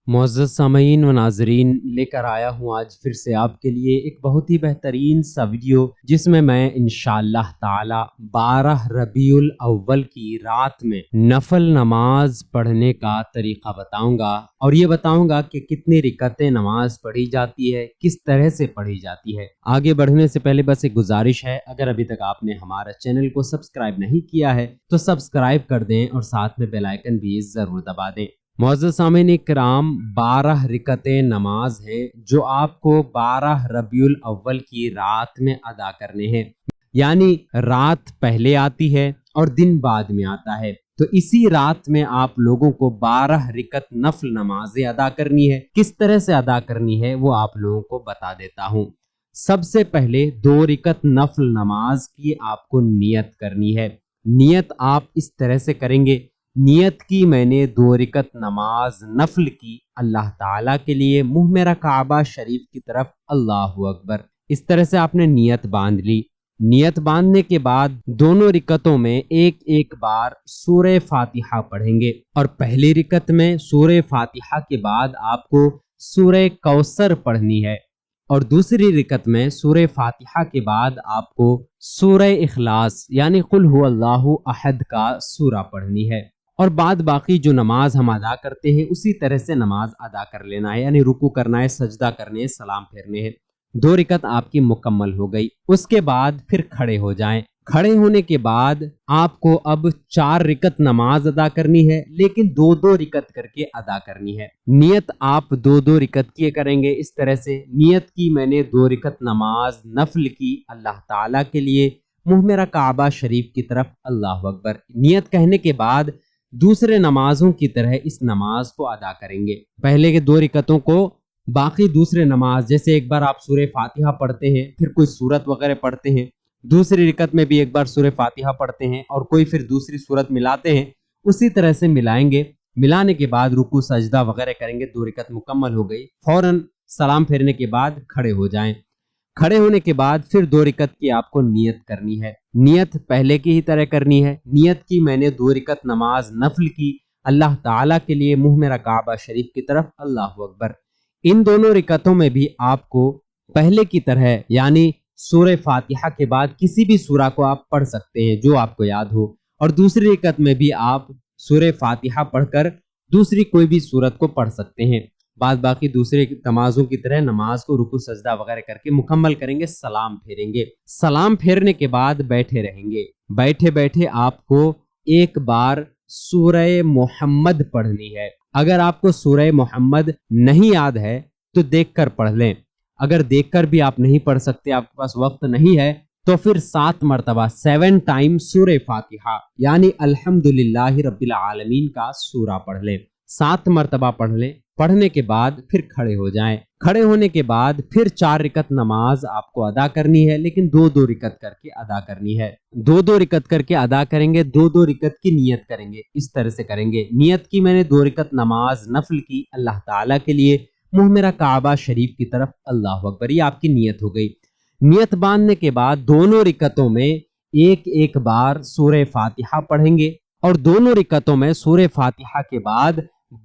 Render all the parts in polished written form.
معزز سامعین و ناظرین، لے کر آیا ہوں آج پھر سے آپ کے لیے ایک بہت ہی بہترین سا ویڈیو، جس میں انشاءاللہ تعالی 12 ربیع الاول کی رات میں نفل نماز پڑھنے کا طریقہ بتاؤں گا، اور یہ بتاؤں گا کہ کتنی رکعتیں نماز پڑھی جاتی ہے، کس طرح سے پڑھی جاتی ہے۔ آگے بڑھنے سے پہلے بس ایک گزارش ہے، اگر ابھی تک آپ نے ہمارا چینل کو سبسکرائب نہیں کیا ہے تو سبسکرائب کر دیں اور ساتھ میں بیل آئیکن بھی ضرور دبا دیں۔ معزز سامعین کرام، 12 رکعتیں نماز ہیں جو آپ کو 12 ربیع الاول کی رات میں ادا کرنے ہیں، یعنی رات پہلے آتی ہے اور دن بعد میں آتا ہے، تو اسی رات میں آپ لوگوں کو 12 رکعت نفل نمازیں ادا کرنی ہے۔ کس طرح سے ادا کرنی ہے وہ آپ لوگوں کو بتا دیتا ہوں۔ سب سے پہلے 2 رکعت نفل نماز کی آپ کو نیت کرنی ہے۔ نیت آپ اس طرح سے کریں گے، نیت کی میں نے 2 رکعت نماز نفل کی اللہ تعالیٰ کے لیے، منہ میرا کعبہ شریف کی طرف، اللہ اکبر۔ اس طرح سے آپ نے نیت باندھ لی۔ نیت باندھنے کے بعد دونوں رکعتوں میں ایک ایک بار سورہ فاتحہ پڑھیں گے، اور پہلی رکعت میں سورہ فاتحہ کے بعد آپ کو سورہ کوثر پڑھنی ہے، اور دوسری رکعت میں سورہ فاتحہ کے بعد آپ کو سورہ اخلاص یعنی قل هو اللہ احد کا سورہ پڑھنی ہے، اور بعد باقی جو نماز ہم ادا کرتے ہیں اسی طرح سے نماز ادا کر لینا ہے، یعنی رکوع کرنا ہے، سجدہ کرنے ہیں، سلام پھیرنے ہیں۔ 2 رکعت آپ کی مکمل ہو گئی۔ اس کے بعد پھر کھڑے ہو جائیں۔ کھڑے ہونے کے بعد آپ کو اب 4 رکعت نماز ادا کرنی ہے، لیکن 2 رکعت کر کے ادا کرنی ہے۔ نیت آپ 2 رکعت کی کریں گے، اس طرح سے نیت کی میں نے 2 رکعت نماز نفل کی اللہ تعالیٰ کے لیے، منہ میرا کعبہ شریف کی طرف، اللہ اکبر۔ نیت کہنے کے بعد دوسرے نمازوں کی طرح اس نماز کو ادا کریں گے۔ پہلے کے 2 رکعتوں کو باقی دوسرے نماز، جیسے ایک بار آپ سورہ فاتحہ پڑھتے ہیں، پھر کوئی سورت وغیرہ پڑھتے ہیں، دوسری رکعت میں بھی ایک بار سورہ فاتحہ پڑھتے ہیں اور کوئی پھر دوسری سورت ملاتے ہیں، اسی طرح سے ملائیں گے۔ ملانے کے بعد رکوع سجدہ وغیرہ کریں گے۔ 2 رکعت مکمل ہو گئی، فوراً سلام پھیرنے کے بعد کھڑے ہو جائیں۔ کھڑے ہونے کے بعد پھر 2 رکعت کی آپ کو نیت کرنی ہے۔ نیت پہلے کی ہی طرح کرنی ہے۔ نیت کی میں نے 2 رکعت نماز نفل کی اللہ تعالیٰ کے لیے، منہ میرا کعبہ شریف کی طرف، اللہ اکبر۔ ان دونوں رکعتوں میں بھی آپ کو پہلے کی طرح یعنی سورہ فاتحہ کے بعد کسی بھی سورہ کو آپ پڑھ سکتے ہیں جو آپ کو یاد ہو، اور دوسری رکعت میں بھی آپ سورہ فاتحہ پڑھ کر دوسری کوئی بھی سورت کو پڑھ سکتے ہیں۔ بعد باقی دوسرے نمازوں کی طرح نماز کو رکوع سجدہ وغیرہ کر کے مکمل کریں گے، سلام پھیریں گے۔ سلام پھیرنے کے بعد بیٹھے رہیں گے۔ بیٹھے بیٹھے آپ کو ایک بار سورہ محمد پڑھنی ہے۔ اگر آپ کو سورہ محمد نہیں یاد ہے تو دیکھ کر پڑھ لیں، اگر دیکھ کر بھی آپ نہیں پڑھ سکتے، آپ کے پاس وقت نہیں ہے، تو پھر 7 مرتبہ 7 ٹائم سورہ فاتحہ یعنی الحمدللہ رب العالمین کا سورہ پڑھ لیں۔ 7 مرتبہ پڑھ لیں۔ پڑھنے کے بعد پھر کھڑے ہو جائیں۔ کھڑے ہونے کے بعد پھر 4 رکعت نماز آپ کو ادا کرنی ہے، لیکن 2 رکعت کر کے ادا کرنی ہے۔ 2 رکعت کر کے ادا کریں گے، 2 رکعت کی نیت کریں گے، اس طرح سے کریں گے۔ نیت کی میں نے 2 رکعت نماز نفل کی اللہ تعالیٰ کے لیے، منہ میرا کعبہ شریف کی طرف، اللہ اکبر۔ یہ آپ کی نیت ہو گئی۔ نیت باندھنے کے بعد دونوں رکعتوں میں ایک ایک بار سورہ فاتحہ پڑھیں گے، اور دونوں رکعتوں میں سورہ فاتحہ کے بعد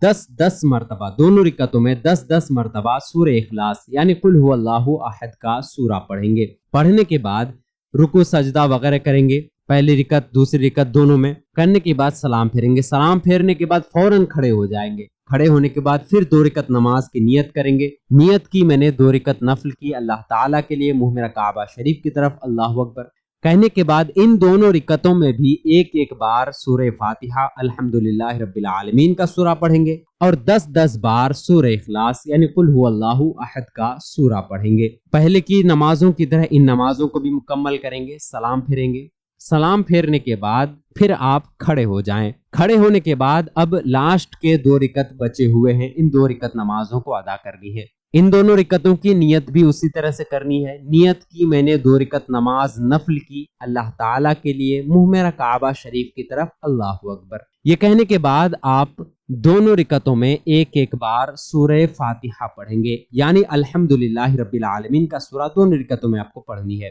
10 مرتبہ، دونوں رکعتوں میں 10 مرتبہ سورہ اخلاص یعنی قل هو اللہ احد کا سورہ پڑھیں گے۔ پڑھنے کے بعد رکوع سجدہ وغیرہ کریں گے، پہلی رکعت دوسری رکعت دونوں میں کرنے کے بعد سلام پھیریں گے۔ سلام پھیرنے کے بعد فوراً کھڑے ہو جائیں گے۔ کھڑے ہونے کے بعد پھر 2 رکعت نماز کی نیت کریں گے۔ نیت کی میں نے 2 رکعت نفل کی اللہ تعالیٰ کے لیے، منہ میرا کعبہ شریف کی طرف، اللہ اکبر۔ کہنے کے بعد ان دونوں رکعتوں میں بھی ایک ایک بار سورہ فاتحہ الحمدللہ رب العالمین کا سورہ پڑھیں گے، اور 10 بار سورہ اخلاص یعنی قل هو اللہ احد کا سورہ پڑھیں گے۔ پہلے کی نمازوں کی طرح ان نمازوں کو بھی مکمل کریں گے، سلام پھیریں گے۔ سلام پھیرنے کے بعد پھر آپ کھڑے ہو جائیں۔ کھڑے ہونے کے بعد اب لاسٹ کے 2 رکعت بچے ہوئے ہیں، ان 2 رکعت نمازوں کو ادا کرنی ہے۔ ان دونوں رکعتوں کی نیت بھی اسی طرح سے کرنی ہے۔ نیت کی میں نے 2 رکعت نماز نفل کی اللہ تعالیٰ کے لیے، منہ میرا کعبہ شریف کی طرف، اللہ اکبر۔ یہ کہنے کے بعد آپ دونوں رکعتوں میں ایک ایک بار سورہ فاتحہ پڑھیں گے، یعنی الحمدللہ رب العالمین کا سورہ دونوں رکعتوں میں آپ کو پڑھنی ہے۔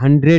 100